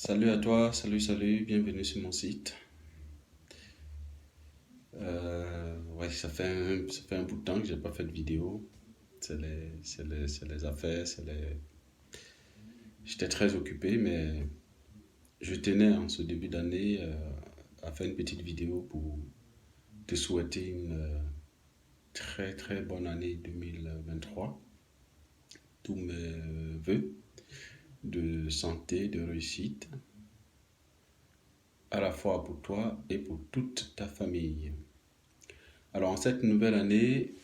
Salut à toi, salut, bienvenue sur mon site. Ouais, ça fait un bout de temps que j'ai pas fait de vidéo. C'est les affaires, J'étais très occupé, mais je tenais en ce début d'année à faire une petite vidéo pour te souhaiter une très bonne année 2023. Tous mes voeux de santé, de réussite, à la fois pour toi et pour toute ta famille. Alors en cette nouvelle année,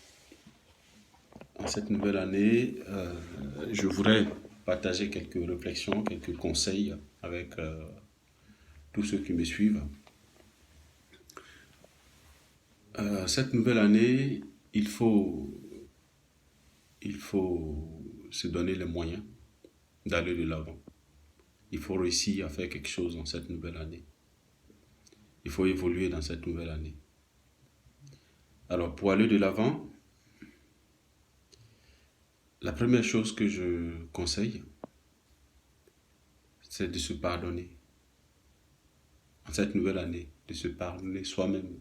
je voudrais partager quelques réflexions, quelques conseils avec tous ceux qui me suivent. Cette nouvelle année, il faut, il faut se donner les moyens d'aller de l'avant. Il faut réussir à faire quelque chose dans cette nouvelle année. Il faut évoluer dans cette nouvelle année. Alors, pour aller de l'avant, la première chose que je conseille, c'est de se pardonner. En cette nouvelle année, de se pardonner soi-même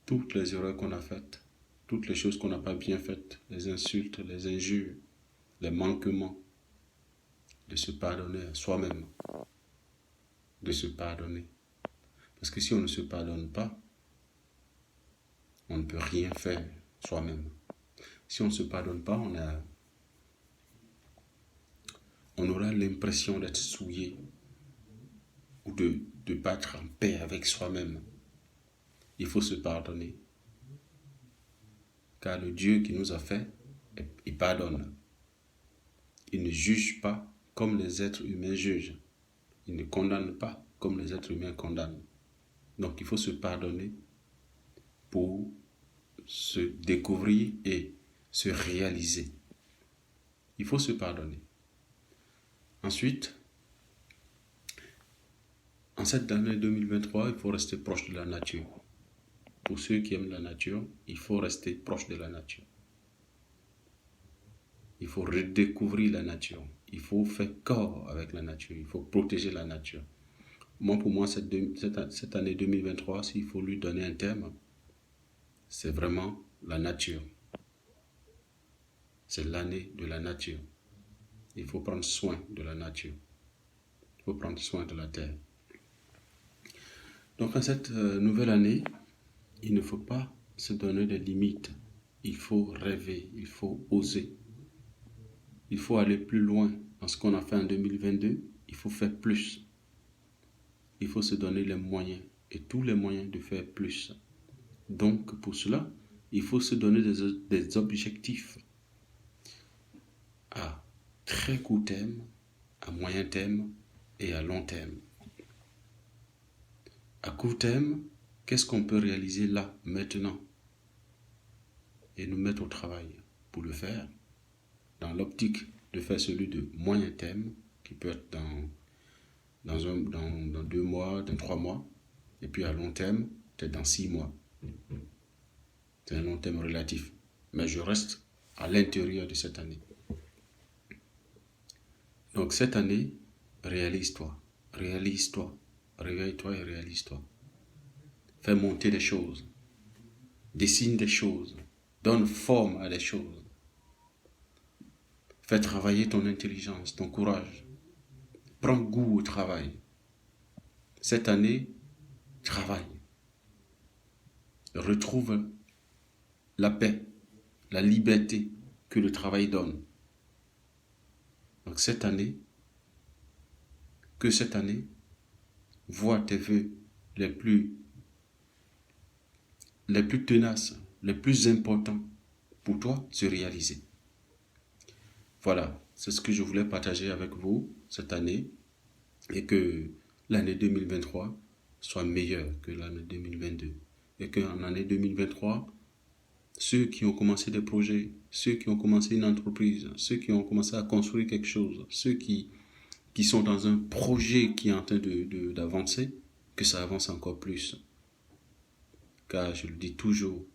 toutes les erreurs qu'on a faites, toutes les choses qu'on n'a pas bien faites, les insultes, les injures, les manquements, de se pardonner à soi-même, de se pardonner. Parce que si on ne se pardonne pas, on ne peut rien faire soi-même. Si on ne se pardonne pas, on aura l'impression d'être souillé ou de ne pas être en paix avec soi-même. Il faut se pardonner. Car le Dieu qui nous a fait, il pardonne. Il ne juge pas comme les êtres humains jugent. Il ne condamne pas comme les êtres humains condamnent. Donc il faut se pardonner pour se découvrir et se réaliser. Il faut se pardonner. Ensuite, en cette année 2023, il faut rester proche de la nature. Pour ceux qui aiment la nature, il faut rester proche de la nature. Il faut redécouvrir la nature. Il faut faire corps avec la nature. Il faut protéger la nature. Pour moi, cette année 2023, s'il faut lui donner un terme, c'est vraiment la nature. C'est l'année de la nature. Il faut prendre soin de la nature. Il faut prendre soin de la terre. Donc, en cette nouvelle année, il ne faut pas se donner des limites. Il faut rêver, il faut oser. Il faut aller plus loin dans ce qu'on a fait en 2022. Il faut faire plus. Il faut se donner les moyens et tous les moyens de faire plus. Donc, pour cela, il faut se donner des objectifs à très court terme, à moyen terme et à long terme. À court terme, qu'est-ce qu'on peut réaliser là, maintenant, et nous mettre au travail pour le faire, dans l'optique de faire celui de moyen terme, qui peut être dans 2 mois, dans 3 mois, et puis à long terme, peut-être dans 6 mois. C'est un long terme relatif. Mais je reste à l'intérieur de cette année. Donc cette année, réalise-toi, réalise-toi, réveille-toi et réalise-toi. Fais monter des choses, dessine des choses, donne forme à des choses. Fais travailler ton intelligence, ton courage. Prends goût au travail. Cette année, travaille. Retrouve la paix, la liberté que le travail donne. Donc cette année, vois tes vœux les plus tenaces, les plus importants pour toi se réaliser. Voilà, c'est ce que je voulais partager avec vous cette année et que l'année 2023 soit meilleure que l'année 2022. Et qu'en année 2023, ceux qui ont commencé des projets, ceux qui ont commencé une entreprise, ceux qui ont commencé à construire quelque chose, ceux qui sont dans un projet qui est en train d'avancer, que ça avance encore plus. Car je le dis toujours,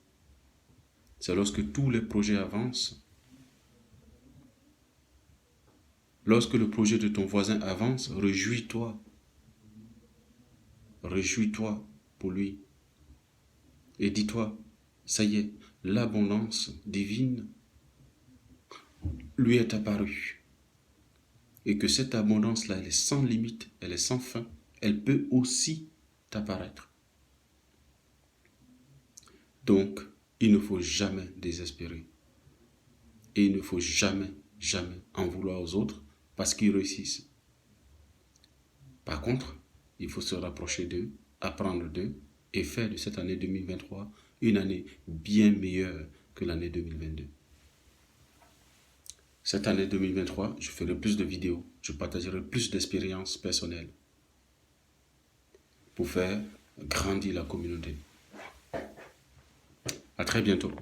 c'est lorsque tous les projets avancent Lorsque le projet de ton voisin avance, réjouis-toi. Réjouis-toi pour lui. Et dis-toi, ça y est, l'abondance divine lui est apparue. Et que cette abondance-là, elle est sans limite, elle est sans fin. Elle peut aussi t'apparaître. Donc, il ne faut jamais désespérer. Et il ne faut jamais, jamais en vouloir aux autres parce qu'ils réussissent. Par contre, il faut se rapprocher d'eux, apprendre d'eux et faire de cette année 2023 une année bien meilleure que l'année 2022. Cette année 2023, je ferai plus de vidéos, je partagerai plus d'expériences personnelles pour faire grandir la communauté. À très bientôt.